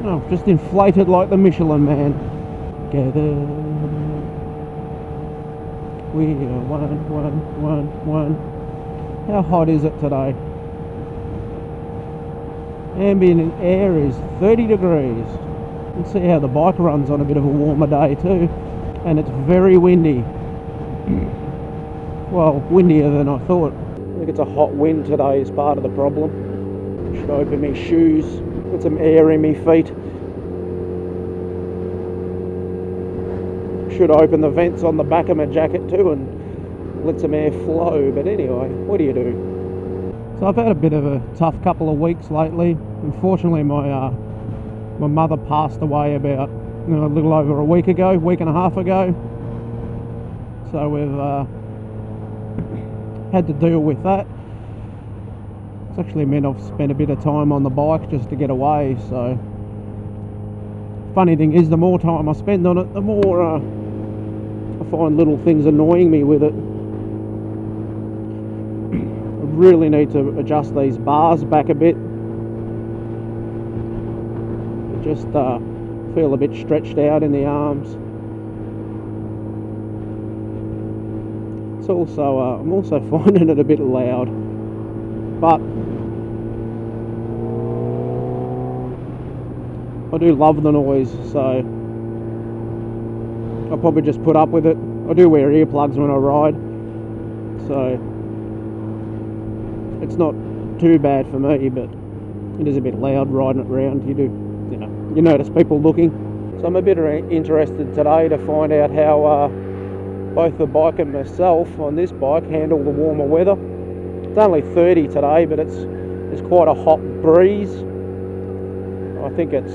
Oh, just inflated like the Michelin Man. Together we are one. How hot is it today? Ambient air is 30 degrees. Let's see how the bike runs on a bit of a warmer day too. And it's very windy. Well, windier than I thought. I think it's a hot wind today is part of the problem. Should open my shoes, put some air in my feet. Should open the vents on the back of my jacket too and let some air flow. But anyway, what do you do? So I've had a bit of a tough couple of weeks lately. Unfortunately, my mother passed away about a little over a week and a half ago. So we've had to deal with that. It's actually meant I've spent a bit of time on the bike just to get away. So funny thing is, the more time I spend on it, the more I find little things annoying me with it. I really need to adjust these bars back a bit. Just feel a bit stretched out in the arms. It's also I'm also finding it a bit loud, but I do love the noise, so I'll probably just put up with it. I do wear earplugs when I ride, so it's not too bad for me, but it is a bit loud riding it around. You notice people looking. So I'm a bit interested today to find out how both the bike and myself on this bike handle the warmer weather. It's only 30 today, but it's quite a hot breeze. I think it's,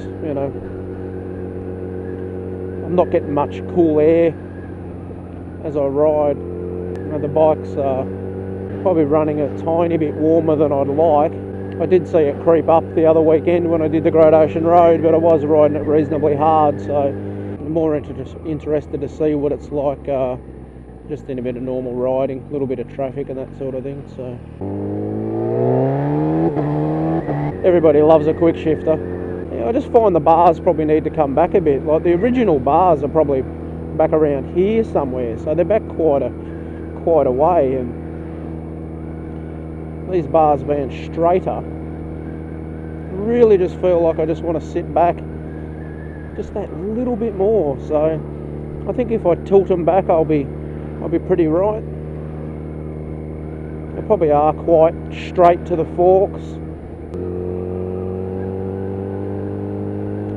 I'm not getting much cool air as I ride. The bike's probably running a tiny bit warmer than I'd like. I did see it creep up the other weekend when I did the Great Ocean Road, but I was riding it reasonably hard, so I'm more interested to see what it's like just in a bit of normal riding, a little bit of traffic and that sort of thing. So everybody loves a Quickshifter. Yeah, I just find the bars probably need to come back a bit. Like the original bars are probably back around here somewhere, so they're back quite a way, and these bars being straighter, really just feel like I just want to sit back just that little bit more. So I think if I tilt them back, I'll be pretty right. They probably are quite straight to the forks.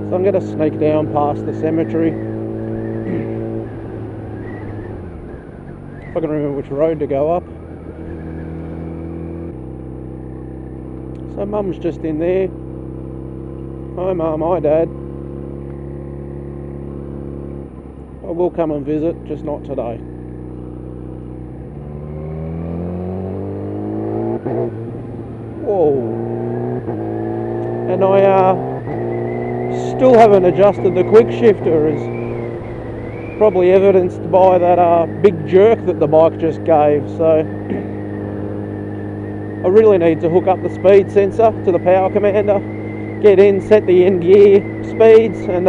So I'm going to sneak down past the cemetery. If I can remember which road to go up. So Mum's just in there. Hi Mum, hi Dad. I will come and visit, just not today. Whoa. And I still haven't adjusted the Quickshifter, as probably evidenced by that big jerk that the bike just gave. So I really need to hook up the speed sensor to the power commander, get in, set the end gear speeds, and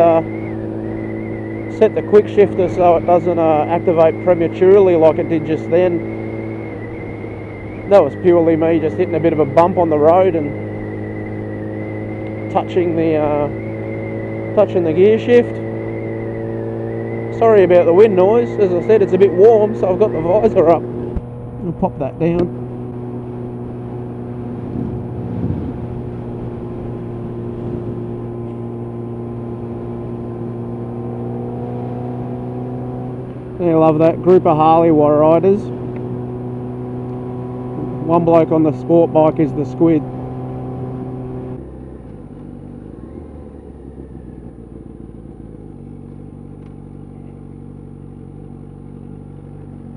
set the Quickshifter so it doesn't activate prematurely like it did just then. That was purely me just hitting a bit of a bump on the road and touching the gear shift. Sorry about the wind noise. As I said, it's a bit warm, so I've got the visor up. I'll pop that down. I love that group of Harley riders. One bloke on the sport bike is the squid.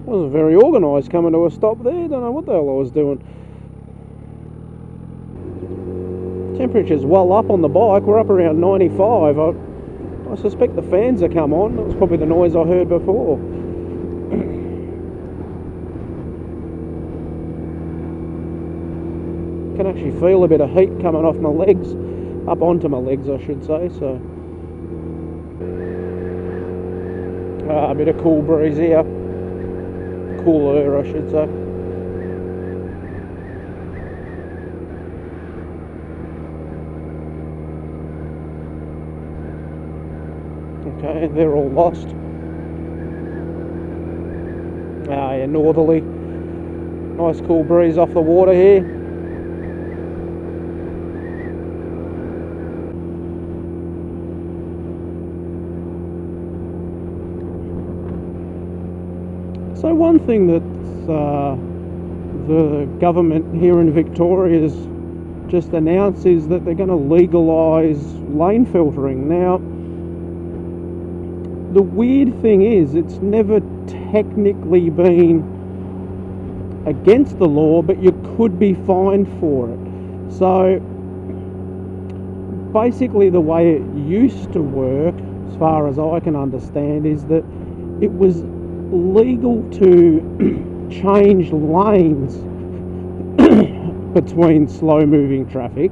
Wasn't very organised coming to a stop there. Don't know what the hell I was doing. Temperature's well up on the bike. We're up around 95. I suspect the fans have come on. That was probably the noise I heard before. Can actually feel a bit of heat coming off my legs up onto my legs, I should say. So a bit of cool breeze here, cooler, I should say. Okay, they're all lost. Yeah, northerly. Nice cool breeze off the water here. So one thing that the government here in Victoria has just announced is that they're going to legalise lane filtering. Now, the weird thing is, it's never technically been against the law, but you could be fined for it. So basically the way it used to work, as far as I can understand, is that it was legal to change lanes between slow moving traffic.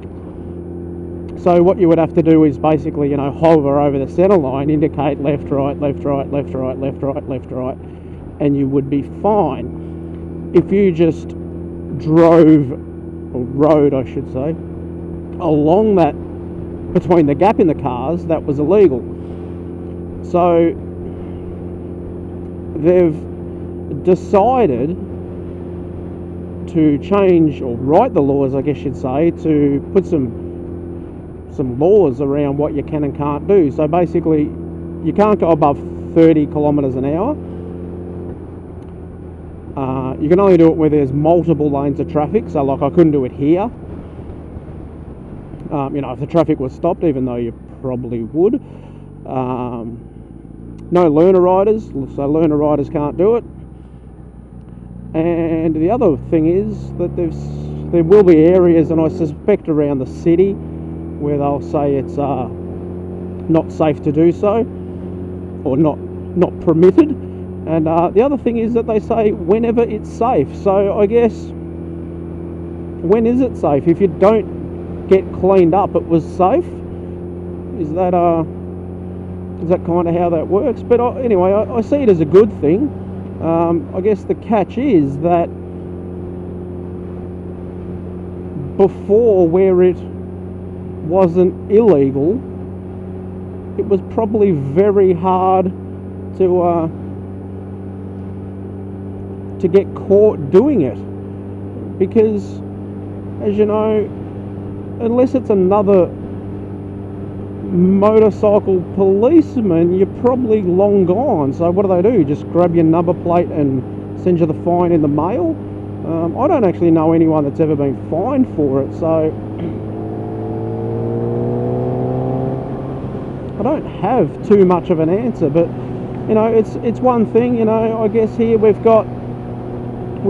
So what you would have to do is basically, you know, hover over the centre line, indicate left, right, left, right, left, right, left, right, left, right, and you would be fine. If you just drove, or rode I should say, along that, between the gap in the cars, that was illegal. So they've decided to change, or write the laws I guess you'd say, to put some laws around what you can and can't do. So basically you can't go above 30 kilometers an hour. You can only do it where there's multiple lanes of traffic. So like I couldn't do it here, you know, if the traffic was stopped, even though you probably would. No learner riders, so learner riders can't do it. And the other thing is that there will be areas, and I suspect around the city, where they'll say it's not safe to do so, or not permitted. And the other thing is that they say whenever it's safe. So I guess, when is it safe? If you don't get cleaned up, it was safe? Is that kind of how that works? But anyway, I see it as a good thing. I guess the catch is that before, where it wasn't illegal, it was probably very hard to get caught doing it, because, as you know, unless it's another motorcycle policeman, you're probably long gone. So what do? Just grab your number plate and send you the fine in the mail? I don't actually know anyone that's ever been fined for it, so I don't have too much of an answer. But you know, it's one thing. You know, I guess here we're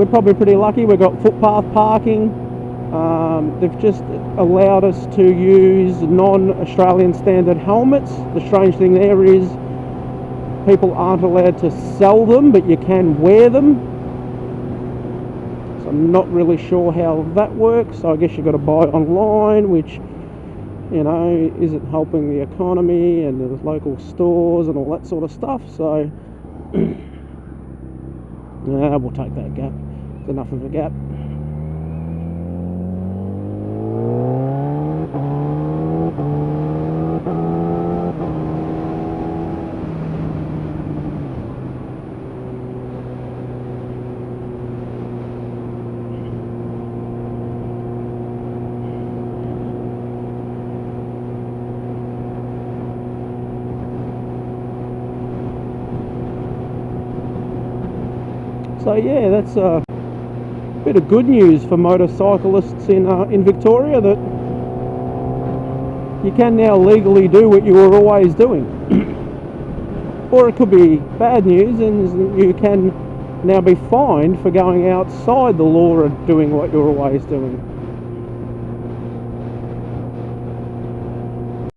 probably pretty lucky. We've got footpath parking. They've just allowed us to use non-Australian standard helmets. The strange thing there is people aren't allowed to sell them, but you can wear them. So I'm not really sure how that works. So I guess you've got to buy online, which, you know, isn't helping the economy and the local stores and all that sort of stuff. So yeah, we'll take that gap. It's enough of a gap. So yeah, that's a bit of good news for motorcyclists in Victoria, that you can now legally do what you were always doing. Or it could be bad news, and you can now be fined for going outside the law and doing what you're always doing.